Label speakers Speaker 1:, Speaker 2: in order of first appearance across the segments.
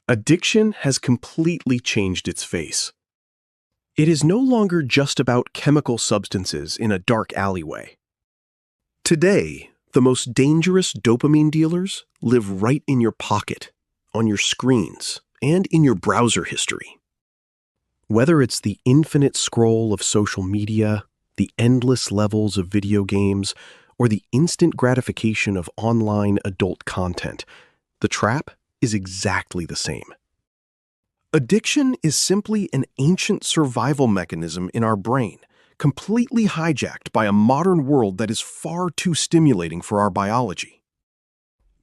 Speaker 1: Addiction has completely changed its face. It is no longer just about chemical substances in a dark alleyway. Today, the most dangerous dopamine dealers live right in your pocket, on your screens, and in your browser history. Whether it's the infinite scroll of social media, the endless levels of video games, or the instant gratification of online adult content, the trap is exactly the same. Addiction is simply an ancient survival mechanism in our brain, completely hijacked by a modern world that is far too stimulating for our biology.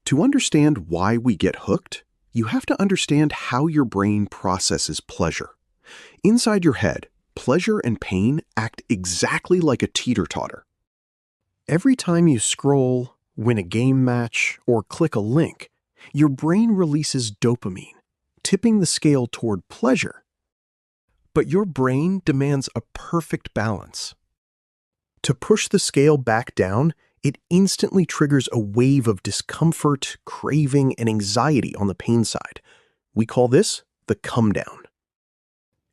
Speaker 1: To understand why we get hooked, you have to understand how your brain processes pleasure. Inside your head, pleasure and pain act exactly like a teeter-totter. Every time you scroll, win a game match, or click a link, your brain releases dopamine, tipping the scale toward pleasure. But your brain demands a perfect balance. To push the scale back down, it instantly triggers a wave of discomfort, craving, and anxiety on the pain side. We call this the come down.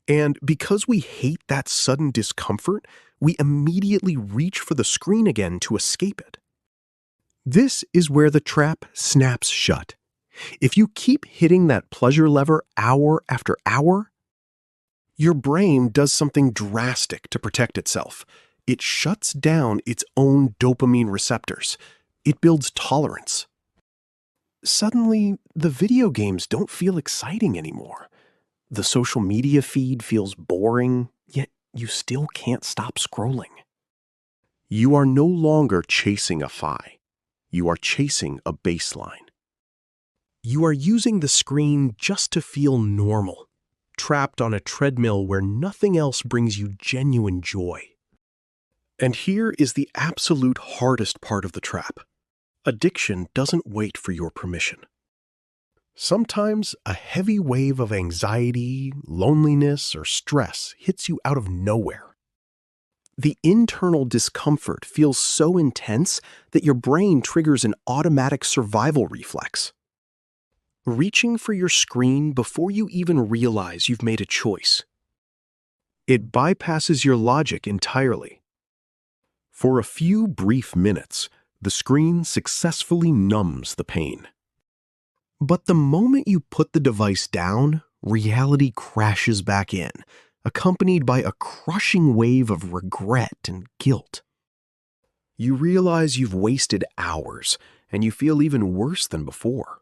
Speaker 1: And because we hate that sudden discomfort, we immediately reach for the screen again to escape it. This is where the trap snaps shut. If you keep hitting that pleasure lever hour after hour, your brain does something drastic to protect itself. It shuts down its own dopamine receptors. It builds tolerance. Suddenly, the video games don't feel exciting anymore. The social media feed feels boring, yet you still can't stop scrolling. You are no longer chasing a high. You are chasing a baseline. You are using the screen just to feel normal, trapped on a treadmill where nothing else brings you genuine joy. And here is the absolute hardest part of the trap. Addiction doesn't wait for your permission. Sometimes a heavy wave of anxiety, loneliness, or stress hits you out of nowhere. The internal discomfort feels so intense that your brain triggers an automatic survival reflex. Reaching for your screen before you even realize you've made a choice. It bypasses your logic entirely. For a few brief minutes, the screen successfully numbs the pain. But the moment you put the device down, reality crashes back in, accompanied by a crushing wave of regret and guilt. You realize you've wasted hours, and you feel even worse than before.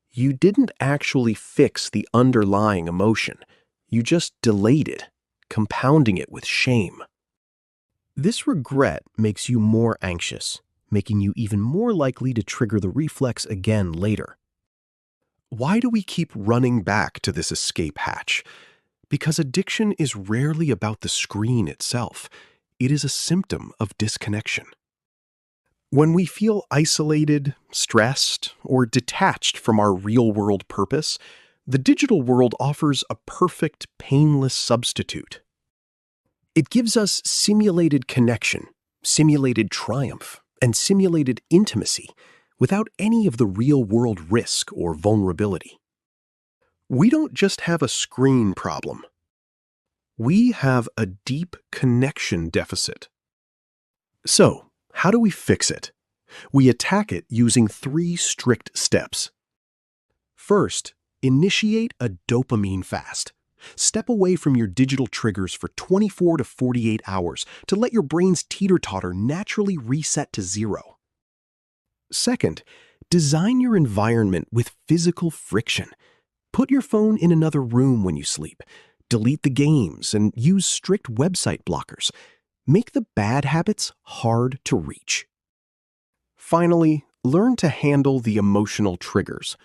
Speaker 1: You didn't actually fix the underlying emotion. You just delayed it, compounding it with shame. This regret makes you more anxious, making you even more likely to trigger the reflex again later. Why do we keep running back to this escape hatch? Because addiction is rarely about the screen itself. It is a symptom of disconnection. When we feel isolated, stressed, or detached from our real-world purpose, the digital world offers a perfect, painless substitute. It gives us simulated connection, simulated triumph, and simulated intimacy without any of the real-world risk or vulnerability. We don't just have a screen problem. We have a deep connection deficit. So, how do we fix it? We attack it using 3 strict steps. First, initiate a dopamine fast. Step away from your digital triggers for 24 to 48 hours to let your brain's teeter-totter naturally reset to 0. Second, design your environment with physical friction. Put your phone in another room when you sleep. Delete the games and use strict website blockers. Make the bad habits hard to reach. Finally, learn to handle the emotional triggers.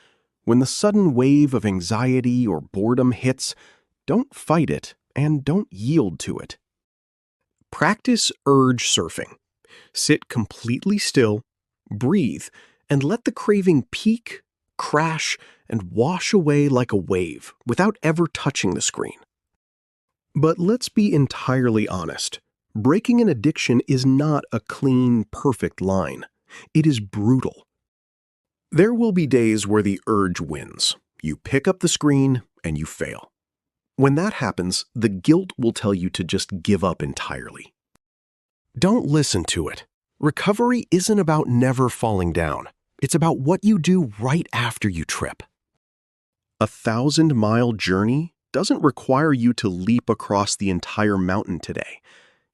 Speaker 1: When the sudden wave of anxiety or boredom hits, don't fight it and don't yield to it. Practice urge surfing. Sit completely still, breathe, and let the craving peak, crash, and wash away like a wave without ever touching the screen. But let's be entirely honest. Breaking an addiction is not a clean, perfect line. It is brutal. There will be days where the urge wins. You pick up the screen and you fail. When that happens, the guilt will tell you to just give up entirely. Don't listen to it. Recovery isn't about never falling down. It's about what you do right after you trip. A 1,000-mile journey doesn't require you to leap across the entire mountain today.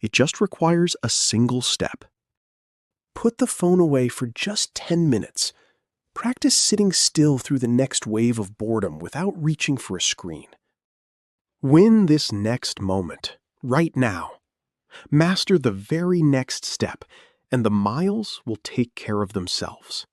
Speaker 1: It just requires a single step. Put the phone away for just 10 minutes. Practice sitting still through the next wave of boredom without reaching for a screen. Win this next moment, right now. Master the very next step, and the miles will take care of themselves.